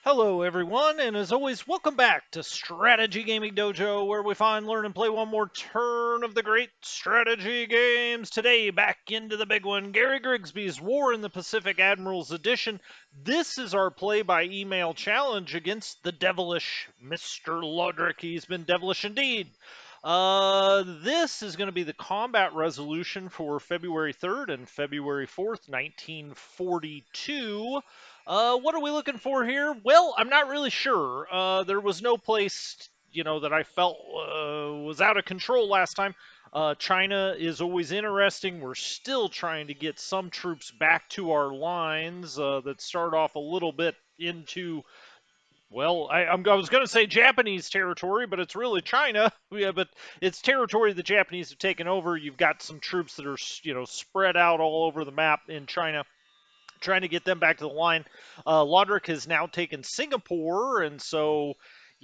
Hello, everyone, and as always, welcome back to Strategy Gaming Dojo, where we find, learn, and play one more turn of the great strategy games. Today, back into the big one, Gary Grigsby's War in the Pacific Admirals Edition. This is our play by email challenge against the devilish Mr. Lodrick. He's been devilish indeed. This is going to be the combat resolution for February 3rd and February 4th, 1942. What are we looking for here? Well, I'm not really sure. There was no place, that I felt was out of control last time. China is always interesting. We're still trying to get some troops back to our lines that start off a little bit into, well, I was going to say Japanese territory, but it's really China. Yeah, but it's territory the Japanese have taken over. You've got some troops that are, spread out all over the map in China, trying to get them back to the line. Lodrick has now taken Singapore, and so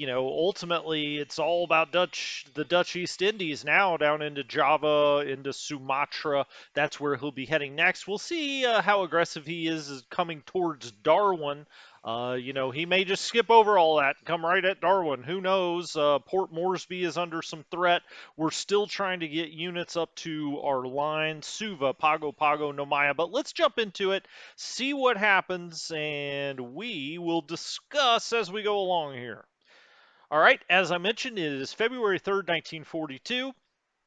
ultimately it's all about the Dutch East Indies now, down into Java, into Sumatra. That's where he'll be heading next. We'll see how aggressive he is coming towards Darwin. He may just skip over all that, come right at Darwin. Who knows? Port Moresby is under some threat. We're still trying to get units up to our line, Suva, Pago Pago, Nomaya. But let's jump into it, see what happens, and we will discuss as we go along here. All right, as I mentioned, it is February 3rd, 1942,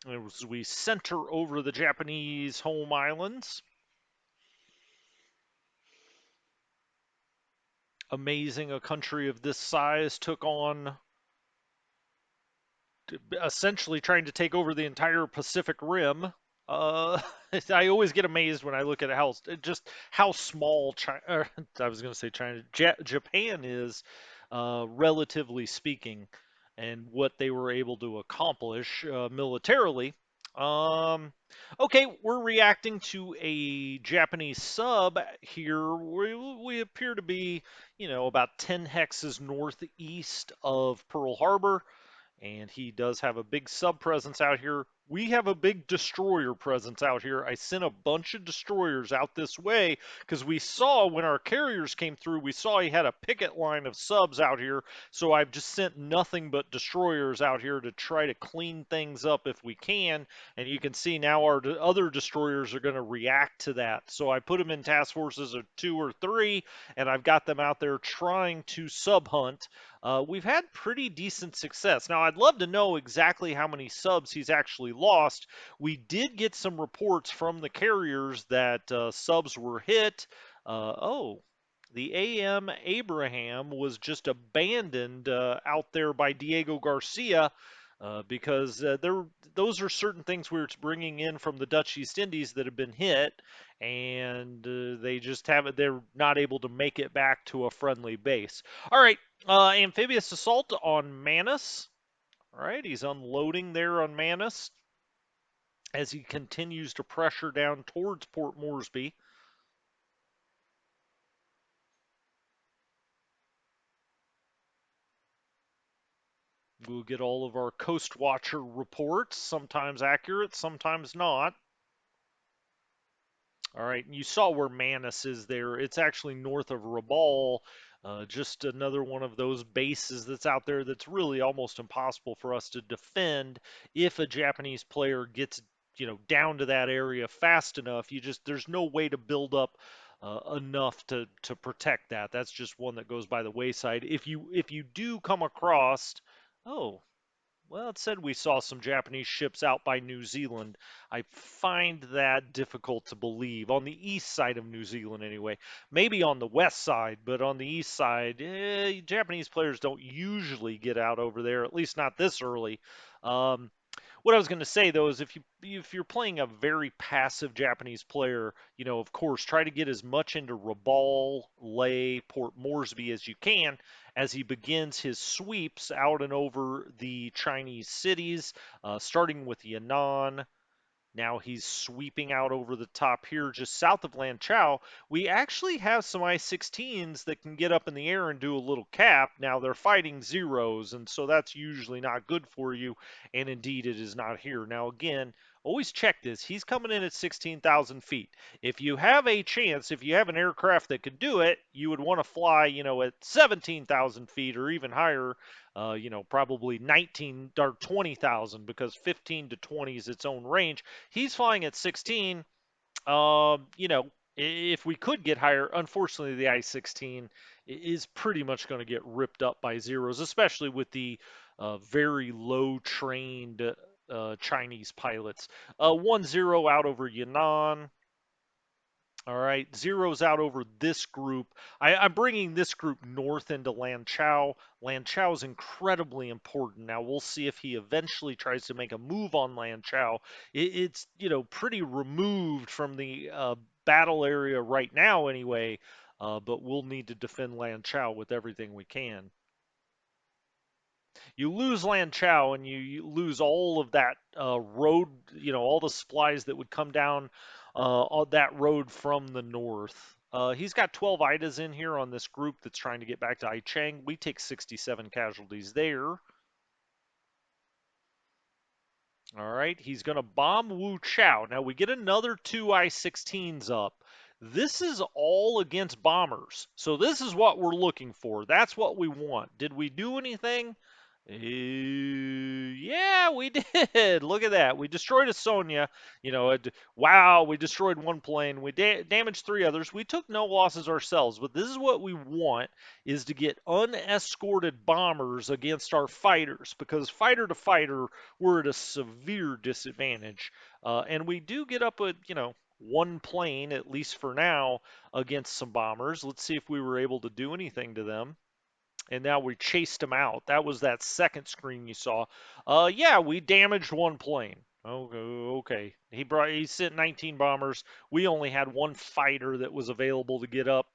as we center over the Japanese home islands. Amazing, a country of this size took on essentially trying to take over the entire Pacific Rim. Uh, I always get amazed when I look at how small China. I was going to say China, Japan is, relatively speaking, and what they were able to accomplish militarily. Um, okay, we're reacting to a Japanese sub here. We appear to be, about 10 hexes northeast of Pearl Harbor, and he does have a big sub presence out here. We have a big destroyer presence out here. I sent a bunch of destroyers out this way because we saw when our carriers came through, we saw he had a picket line of subs out here. So I've just sent nothing but destroyers out here to try to clean things up if we can. And you can see now our other destroyers are going to react to that. So I put them in task forces of 2 or 3, and I've got them out there trying to sub hunt. We've had pretty decent success. Now, I'd love to know exactly how many subs he's actually lost. We did get some reports from the carriers that subs were hit. The AM Abraham was just abandoned out there by Diego Garcia, because those are certain things we're bringing in from the Dutch East Indies that have been hit, and they just haven't. They're not able to make it back to a friendly base. All right, amphibious assault on Manus. All right, he's unloading there on Manus as he continues to pressure down towards Port Moresby. We'll get all of our Coast Watcher reports, sometimes accurate, sometimes not. All right, and you saw where Manus is there. It's actually north of Rabaul, just another one of those bases that's out there that's really almost impossible for us to defend if a Japanese player gets, down to that area fast enough. There's no way to build up enough to protect that. That's just one that goes by the wayside. If you do come across, oh, well, it said we saw some Japanese ships out by New Zealand. I find that difficult to believe. On the east side of New Zealand, anyway. Maybe on the west side, but on the east side, Japanese players don't usually get out over there, at least not this early. Um, what I was going to say though is if you're playing a very passive Japanese player, of course, try to get as much into Rabaul, Leh, Port Moresby as you can as he begins his sweeps out and over the Chinese cities, starting with Yan'an. Now he's sweeping out over the top here just south of Lanchao. We actually have some I-16s that can get up in the air and do a little cap. Now they're fighting zeros, and so that's usually not good for you, and indeed it is not here. Now again, always check this. He's coming in at 16,000 feet. If you have a chance, if you have an aircraft that could do it, you would want to fly, at 17,000 feet or even higher, probably 19 or 20,000 because 15 to 20 is its own range. He's flying at 16. If we could get higher, unfortunately, the I-16 is pretty much going to get ripped up by Zeros, especially with the very low trained Chinese pilots. 1-0 out over Yan'an. All right, Zero's out over this group. I'm bringing this group north into Lanchao. Lanchao is incredibly important. Now we'll see if he eventually tries to make a move on Lanchao. It's pretty removed from the battle area right now anyway, but we'll need to defend Lanchao with everything we can. You lose Lanchao and you lose all of that road, all the supplies that would come down on that road from the north. He's got 12 Idas in here on this group that's trying to get back to Aicheng. We take 67 casualties there. All right, he's going to bomb Wu Chao. Now we get another two I-16s up. This is all against bombers. So this is what we're looking for. That's what we want. Did we do anything? Yeah, we did. Look at that. We destroyed a Sonia. Wow, we destroyed one plane. We damaged three others. We took no losses ourselves, but this is what we want is to get unescorted bombers against our fighters because fighter to fighter, we're at a severe disadvantage. And we do get up a, one plane, at least for now, against some bombers. Let's see if we were able to do anything to them. And now we chased him out. That was that second screen you saw. Yeah, we damaged one plane. Okay. He sent 19 bombers. We only had one fighter that was available to get up,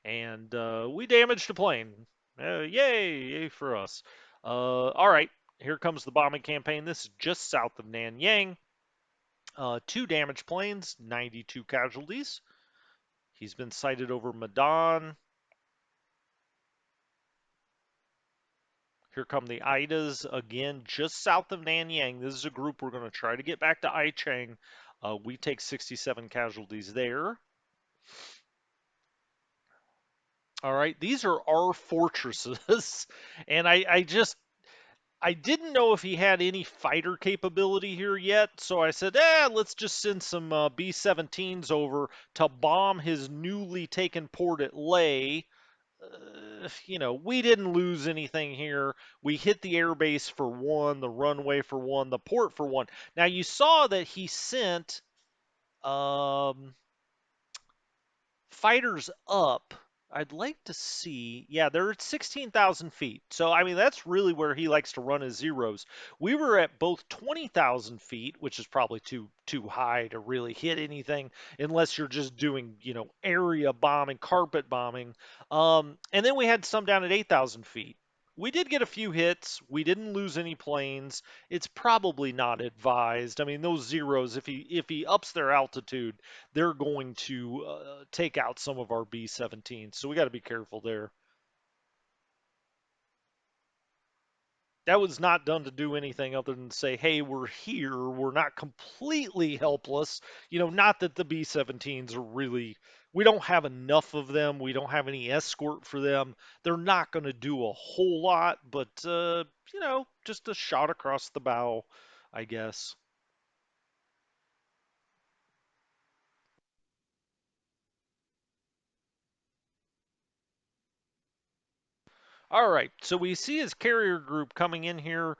and we damaged a plane. Yay for us. All right, here comes the bombing campaign. This is just south of Nanyang. Two damaged planes, 92 casualties. He's been sighted over Medan. Here come the Idas again, just south of Nanyang. This is a group we're going to try to get back to Aicheng. We take 67 casualties there. All right, these are our fortresses, and I didn't know if he had any fighter capability here yet, so I said, let's just send some B-17s over to bomb his newly taken port at Leh. We didn't lose anything here. We hit the airbase for one, the runway for one, the port for one. Now you saw that he sent fighters up. I'd like to see. Yeah, they're at 16,000 feet. So, I mean, that's really where he likes to run his Zeros. We were at both 20,000 feet, which is probably too high to really hit anything unless you're just doing, area bombing, carpet bombing. And then we had some down at 8,000 feet. We did get a few hits. We didn't lose any planes. It's probably not advised. I mean, those Zeros, if he ups their altitude, they're going to take out some of our B-17s. So we got to be careful there. That was not done to do anything other than say, hey, we're here. We're not completely helpless. Not that the B-17s are really, we don't have enough of them. We don't have any escort for them. They're not going to do a whole lot, but, just a shot across the bow, I guess. All right, so we see his carrier group coming in here,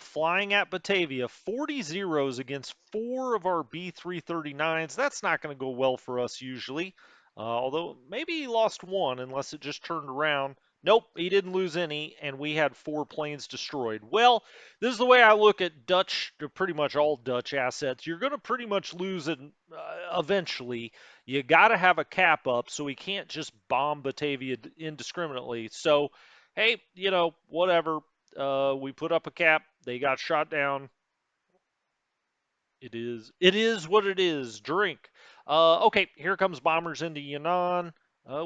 flying at Batavia, 40 zeros against four of our B-339s. That's not going to go well for us usually, although maybe he lost one unless it just turned around. Nope, he didn't lose any, and we had four planes destroyed. Well, this is the way I look at Dutch, pretty much all Dutch assets. You're going to pretty much lose it eventually. You got to have a cap up, so we can't just bomb Batavia indiscriminately. So, hey, whatever. We put up a cap. They got shot down. It is what it is. Drink. Okay, here comes bombers into Yan'an.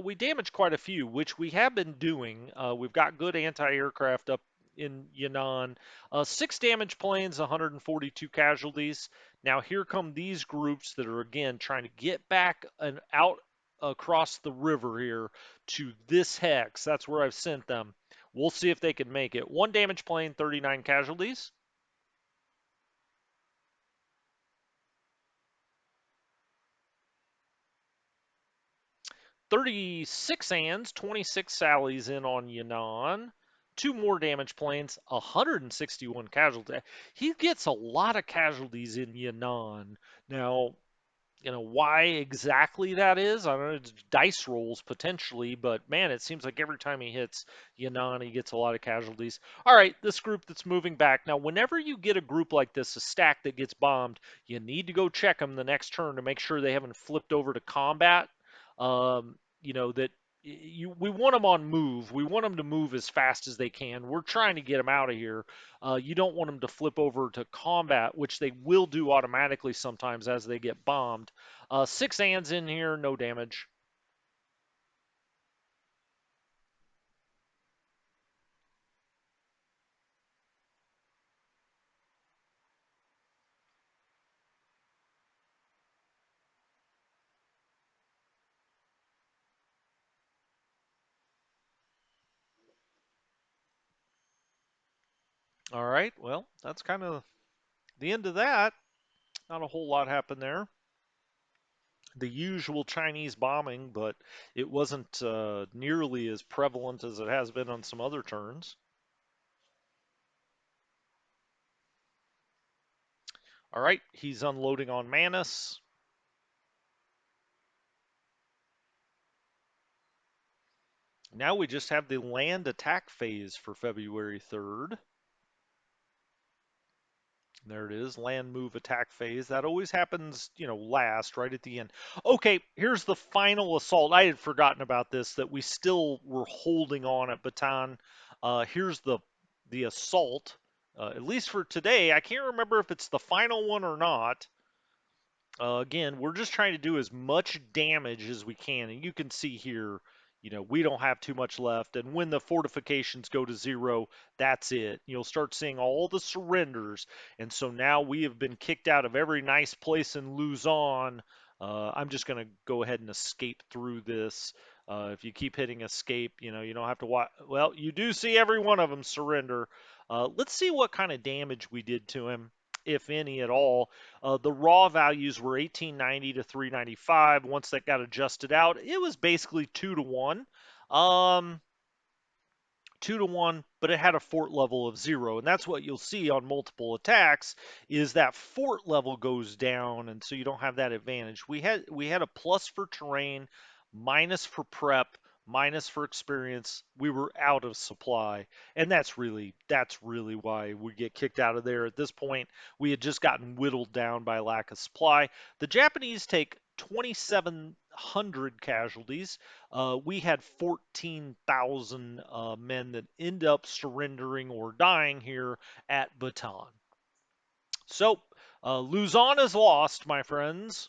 We damaged quite a few, which we have been doing. We've got good anti-aircraft up in Yan'an. Six damaged planes, 142 casualties. Now here come these groups that are again trying to get back and out across the river here to this hex. That's where I've sent them. We'll see if they can make it. One damage plane, 39 casualties. 36 Anns, 26 Sallies in on Yannan. Two more damage planes, 161 casualties. He gets a lot of casualties in Yannan. Now, why exactly that is, I don't know. It's dice rolls potentially, but man, it seems like every time he hits Yannan, he gets a lot of casualties. All right, this group that's moving back. Now, whenever you get a group like this, a stack that gets bombed, you need to go check them the next turn to make sure they haven't flipped over to combat. That we want them on move. We want them to move as fast as they can. We're trying to get them out of here. You don't want them to flip over to combat, which they will do automatically sometimes as they get bombed. 6 Ands in here, no damage. All right, well, that's kind of the end of that. Not a whole lot happened there. The usual Chinese bombing, but it wasn't nearly as prevalent as it has been on some other turns. All right, he's unloading on Manus. Now we just have the land attack phase for February 3rd. There it is, land move attack phase. That always happens, last, right at the end. Okay, here's the final assault. I had forgotten about this, that we still were holding on at Bataan. Here's the assault, at least for today. I can't remember if it's the final one or not. Again, we're just trying to do as much damage as we can. And you can see here, we don't have too much left. And when the fortifications go to 0, that's it. You'll start seeing all the surrenders. And so now we have been kicked out of every nice place in Luzon. I'm just going to go ahead and escape through this. If you keep hitting escape, you don't have to watch. Well, you do see every one of them surrender. Let's see what kind of damage we did to him, if any at all. The raw values were 1890 to 395. Once that got adjusted out, it was basically 2 to 1. Um, 2 to 1, but it had a fort level of 0, and that's what you'll see on multiple attacks is that fort level goes down, and so you don't have that advantage. We had a plus for terrain, minus for prep, minus for experience. We were out of supply, and that's really why we get kicked out of there. At this point, we had just gotten whittled down by lack of supply. The Japanese take 2,700 casualties. We had 14,000 men that end up surrendering or dying here at Bataan. So, Luzon is lost, my friends.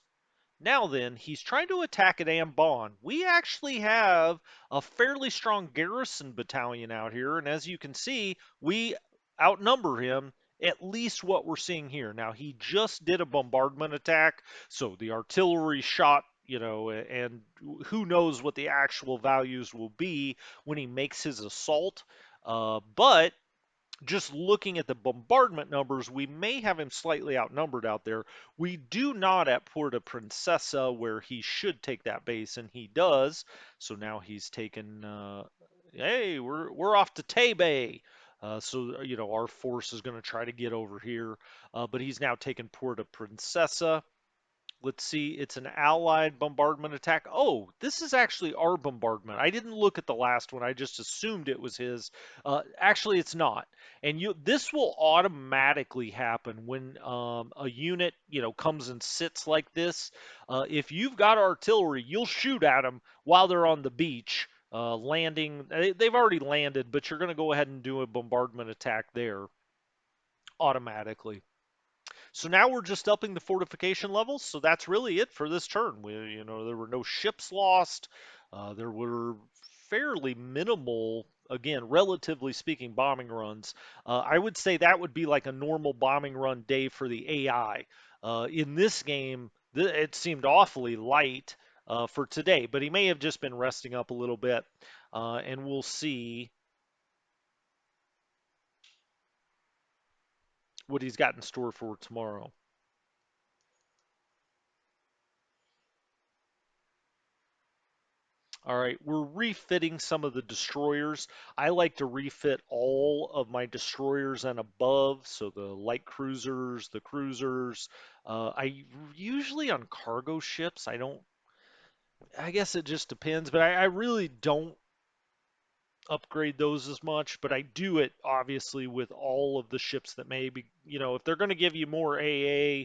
Now then, he's trying to attack at Ambon. We actually have a fairly strong garrison battalion out here, and as you can see, we outnumber him at least what we're seeing here. Now, he just did a bombardment attack, so the artillery shot, and who knows what the actual values will be when he makes his assault. But just looking at the bombardment numbers, we may have him slightly outnumbered out there. We do not at Puerto Princesa, where he should take that base, and he does. So now he's taken. Hey, we're off to Tebe. So our force is going to try to get over here, but he's now taken Puerto Princesa. Let's see, it's an allied bombardment attack. Oh, this is actually our bombardment. I didn't look at the last one. I just assumed it was his. Actually, it's not. And this will automatically happen when a unit, comes and sits like this. If you've got artillery, you'll shoot at them while they're on the beach. Landing, they've already landed, but you're going to go ahead and do a bombardment attack there automatically. So now we're just upping the fortification levels. So that's really it for this turn. There were no ships lost. There were fairly minimal, again, relatively speaking, bombing runs. I would say that would be like a normal bombing run day for the AI. In this game, it seemed awfully light for today, but he may have just been resting up a little bit, and we'll see what he's got in store for tomorrow. All right, we're refitting some of the destroyers. I like to refit all of my destroyers and above, so the light cruisers, the cruisers. I usually on cargo ships. I don't. I guess it just depends, but I really don't upgrade those as much, but I do it obviously with all of the ships that maybe, if they're going to give you more AA,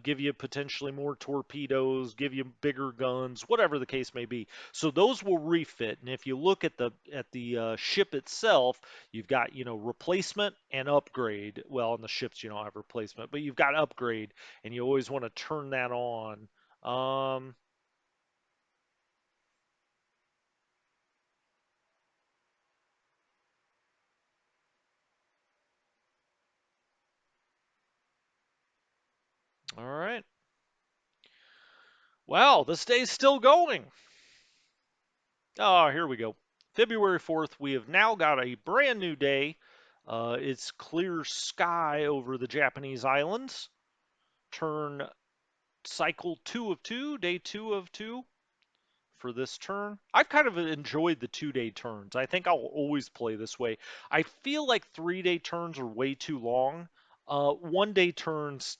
give you potentially more torpedoes, give you bigger guns, whatever the case may be. So those will refit. And if you look at the ship itself, you've got, replacement and upgrade. Well, on the ships you don't have replacement, but you've got upgrade, and you always want to turn that on. Um, all right. Wow, this day's still going. Oh, here we go. February 4th, we have now got a brand new day. It's clear sky over the Japanese islands. Turn cycle 2 of 2, day 2 of 2 for this turn. I've kind of enjoyed the 2 day turns. I think I'll always play this way. I feel like 3 day turns are way too long. 1 day turns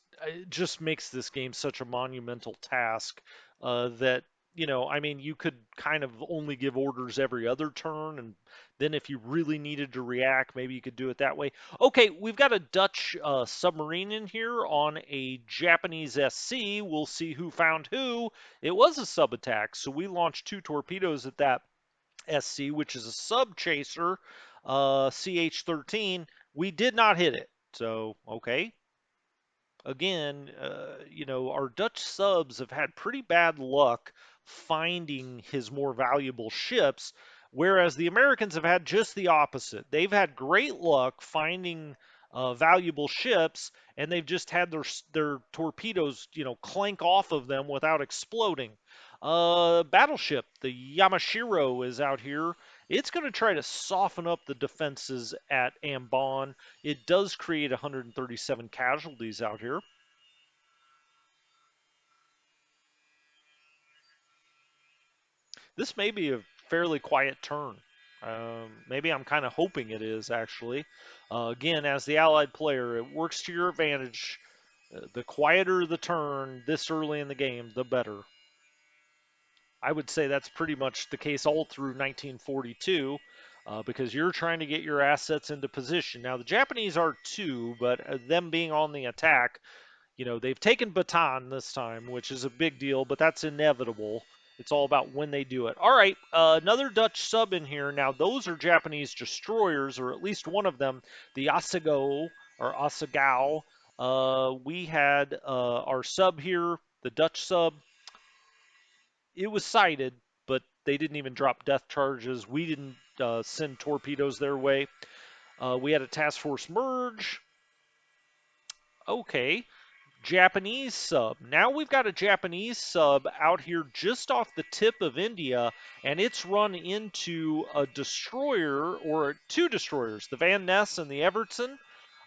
just makes this game such a monumental task that, I mean, you could kind of only give orders every other turn, and then if you really needed to react, maybe you could do it that way. Okay, we've got a Dutch submarine in here on a Japanese SC. We'll see who found who. It was a sub attack, so we launched 2 torpedoes at that SC, which is a sub chaser, CH-13. We did not hit it, so okay. Again, our Dutch subs have had pretty bad luck finding his more valuable ships, whereas the Americans have had just the opposite. They've had great luck finding valuable ships, and they've just had their torpedoes, clank off of them without exploding. Battleship, the Yamashiro, is out here. It's going to try to soften up the defenses at Ambon. It does create 137 casualties out here. This may be a fairly quiet turn. Maybe I'm kind of hoping it is, actually. Again, as the allied player, it works to your advantage. The quieter the turn this early in the game, the better. I would say that's pretty much the case all through 1942. Because you're trying to get your assets into position. Now, the Japanese are too, but them being on the attack, they've taken Bataan this time, which is a big deal, but that's inevitable. It's all about when they do it. All right, another Dutch sub in here. Now, those are Japanese destroyers, or at least one of them, the Asago or Asagao. We had our sub here, the Dutch sub. It was sighted, but they didn't even drop death charges. We didn't send torpedoes their way. We had a task force merge. Okay, Japanese sub. Now we've got a Japanese sub out here just off the tip of India, and it's run into a destroyer or 2 destroyers, the Van Ness and the Everton.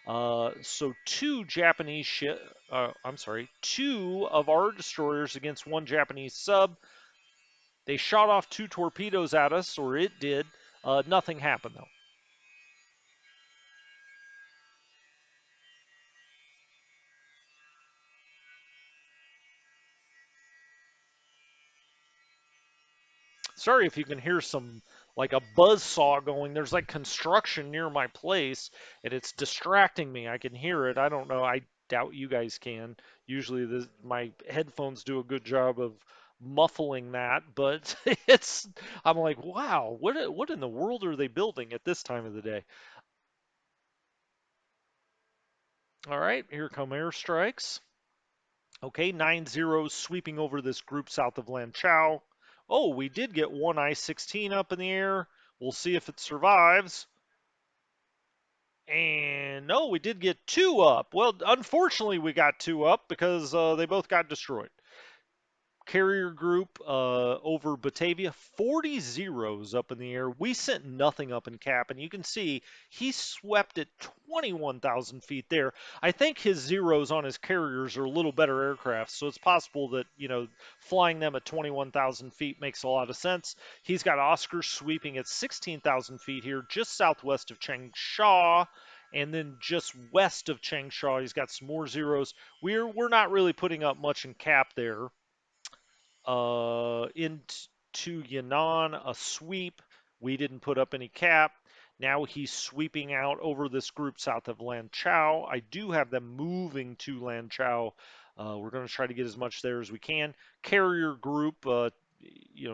So 2 Japanese I'm sorry, 2 of our destroyers against 1 Japanese sub. They shot off 2 torpedoes at us, or it did. Nothing happened though. Sorry if you can hear some like a buzz saw going. There's like construction near my place, and it's distracting me. I can hear it. I don't know. I doubt you guys can. Usually, my headphones do a good job of muffling that, but it's. I'm like, wow, what in the world are they building at this time of the day? All right, here come airstrikes. Okay, 9-0 sweeping over this group south of Lanchao. Oh, we did get one I-16 up in the air. We'll see if it survives. And no, we did get two up. Well, unfortunately, we got two up because they both got destroyed. Carrier group over Batavia, 40 zeros up in the air. We sent nothing up in cap, and you can see he swept at 21,000 feet there. I think his zeros on his carriers are a little better aircraft, so it's possible that, flying them at 21,000 feet makes a lot of sense. He's got Oscars sweeping at 16,000 feet here, just southwest of Changsha. And then just west of Changsha, he's got some more zeros. We're not really putting up much in cap there. Into Yan'an, a sweep. We didn't put up any cap. Now he's sweeping out over this group south of Lanchao. I do have them moving to Lanchao. We're going to try to get as much there as we can. Carrier group,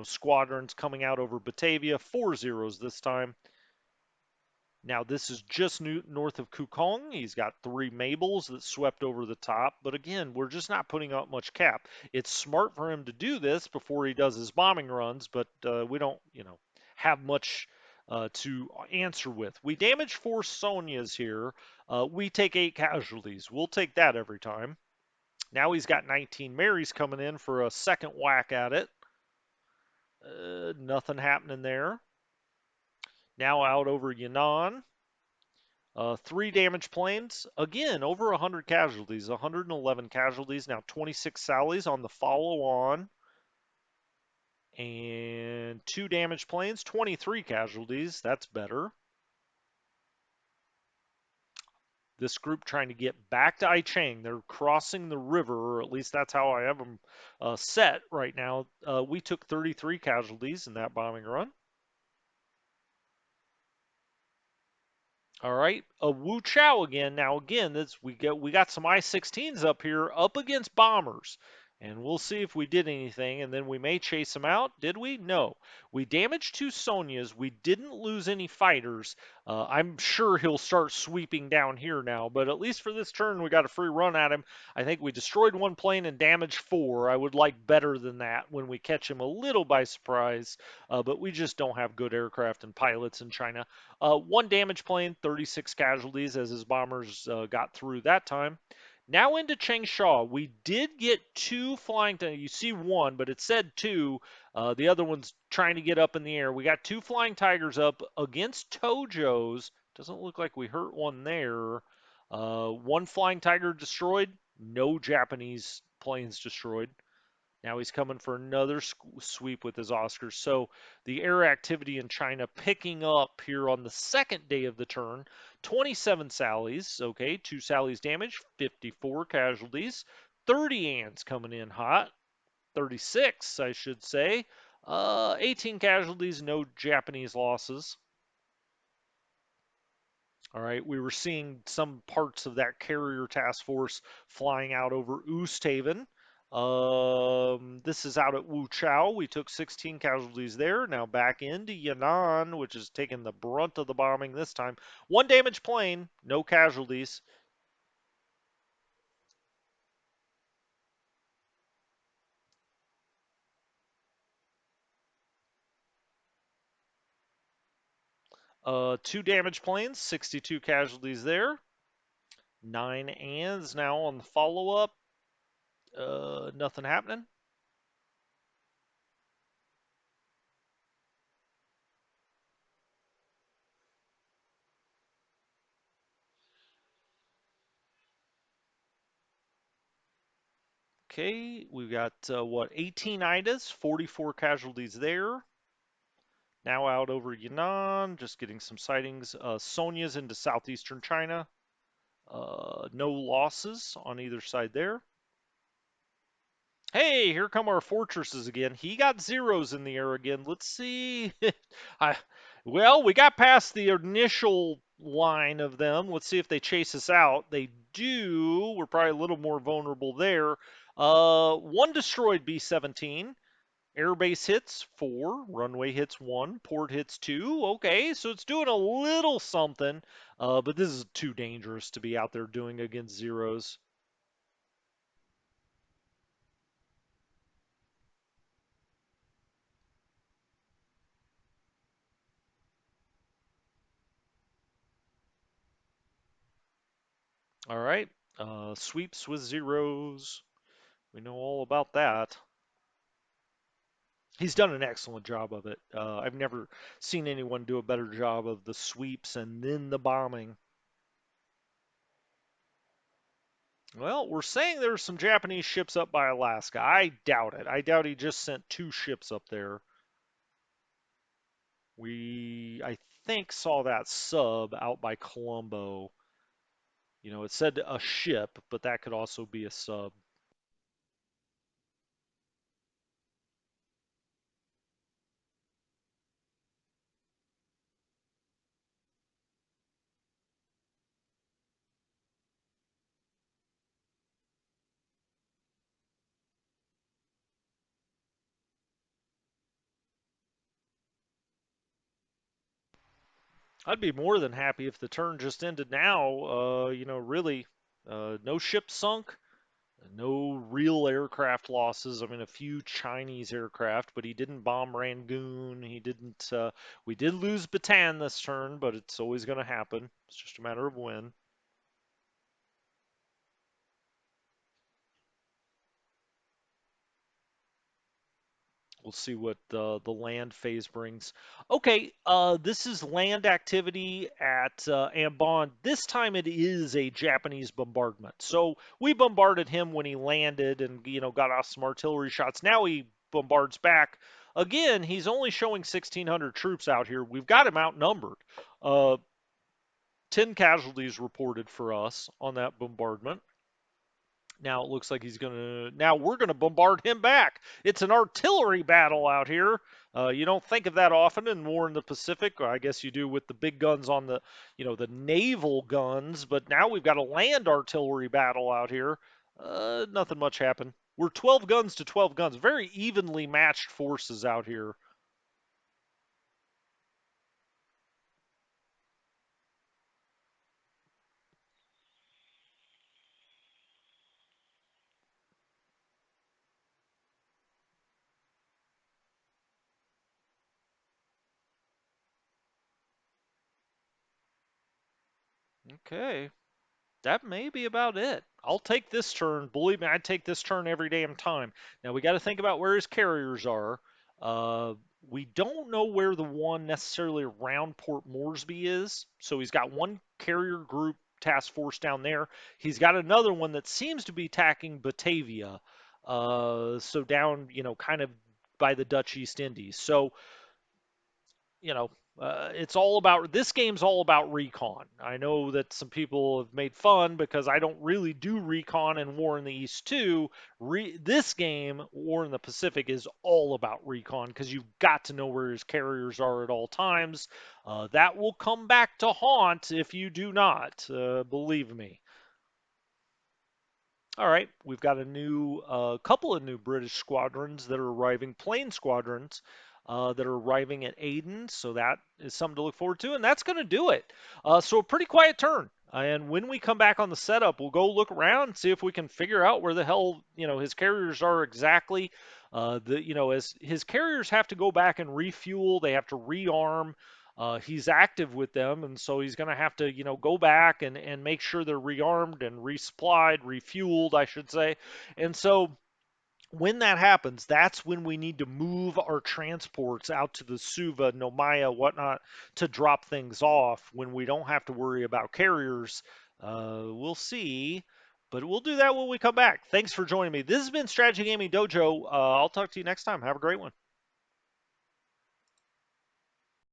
squadrons coming out over Batavia. 4 zeros this time. Now, this is just north of Kukong. He's got 3 Mabels that swept over the top. But again, we're just not putting up much cap. It's smart for him to do this before he does his bombing runs, but we don't, have much to answer with. We damage 4 Sonias here. We take 8 casualties. We'll take that every time. Now he's got 19 Marys coming in for a second whack at it. Nothing happening there. Now out over Yan'an. 3 damage planes. Again, over 100 casualties. 111 casualties. Now 26 Sallies on the follow on. And 2 damage planes. 23 casualties. That's better. This group trying to get back to Aichang. They're crossing the river, or at least that's how I have them set right now. We took 33 casualties in that bombing run. All right, Wu Chao again. Now again, we got some I-16s up here up against bombers, and we'll see if we did anything, and then we may chase them out. Did we? No. We damaged 2 Sonias. We didn't lose any fighters. I'm sure he'll start sweeping down here now, but at least for this turn, we got a free run at him. I think we destroyed 1 plane and damaged 4. I would like better than that when we catch him a little by surprise, but we just don't have good aircraft and pilots in China. 1 damage plane, 36 casualties as his bombers got through that time. Now into Changsha. We did get 2 flying. You see 1, but it said 2. The other one's trying to get up in the air. We got 2 flying tigers up against Tojo's. Doesn't look like we hurt one there. 1 flying tiger destroyed. No Japanese planes destroyed. Now he's coming for another sweep with his Oscars. So the air activity in China picking up here on the second day of the turn. 27 Sallies, okay, 2 Sallies damaged, 54 casualties, 30 Ants coming in hot, 36, I should say, 18 casualties, no Japanese losses. All right, we were seeing some parts of that carrier task force flying out over Oosthaven. This is out at Wu Chao. We took 16 casualties there. Now back into Yan'an, which is taking the brunt of the bombing this time. 1 damaged plane, no casualties. Two damaged planes, 62 casualties there. 9 ands now on the follow-up. Nothing happening. Okay, we've got 18 Idas, 44 casualties there. Now out over Yunnan, just getting some sightings. Sonia's into southeastern China. No losses on either side there. Hey, here come our fortresses again. He got zeros in the air again. Let's see. Well, we got past the initial line of them. Let's see if they chase us out. They do. We're probably a little more vulnerable there. 1 destroyed B-17. Airbase hits 4, runway hits 1, port hits 2. Okay, so it's doing a little something, but this is too dangerous to be out there doing against zeros. All right. Sweeps with zeros. We know all about that. He's done an excellent job of it. I've never seen anyone do a better job of the sweeps and then the bombing. Well, we're saying there's some Japanese ships up by Alaska. I doubt it. I doubt he just sent two ships up there. I think, saw that sub out by Colombo. You know, it said a ship, but that could also be a sub. I'd be more than happy if the turn just ended now. You know, really, no ship sunk, no real aircraft losses. I mean, a few Chinese aircraft, but he didn't bomb Rangoon. He didn't. We did lose Bataan this turn, but it's always going to happen. It's just a matter of when. We'll see what the land phase brings. Okay, this is land activity at Ambon. This time it is a Japanese bombardment. So we bombarded him when he landed and got off some artillery shots. Now he bombards back. Again, he's only showing 1,600 troops out here. We've got him outnumbered. Uh, 10 casualties reported for us on that bombardment. Now it looks like he's going to. Now we're going to bombard him back. It's an artillery battle out here. You don't think of that often in war in the Pacific. Or I guess you do with the big guns on the naval guns. But now we've got a land artillery battle out here. Nothing much happened. We're 12 guns to 12 guns. Very evenly matched forces out here. Okay. That may be about it. I'll take this turn. Believe me, I take this turn every damn time. Now we got to think about where his carriers are. Uh, we don't know where the one necessarily around Port Moresby is. So he's got one carrier group task force down there. He's got another one that seems to be attacking Batavia. So down, kind of by the Dutch East Indies. So you know, it's all about this game's all about recon. I know that some people have made fun because I don't really do recon in War in the East too. This game, War in the Pacific, is all about recon because you've got to know where his carriers are at all times. That will come back to haunt if you do not. Believe me. All right, we've got couple of new British squadrons that are arriving, plane squadrons that are arriving at Aden. So that is something to look forward to, and that's going to do it. So a pretty quiet turn. And when we come back on the setup, we'll go look around and see if we can figure out where the hell his carriers are exactly. As his carriers have to go back and refuel, they have to rearm. He's active with them, and so he's going to have to, go back and make sure they're rearmed and resupplied, refueled, I should say. And so when that happens, that's when we need to move our transports out to the Suva, Nomaya, whatnot, to drop things off when we don't have to worry about carriers. We'll see. But we'll do that when we come back. Thanks for joining me. This has been Strategy Gaming Dojo. I'll talk to you next time. Have a great one.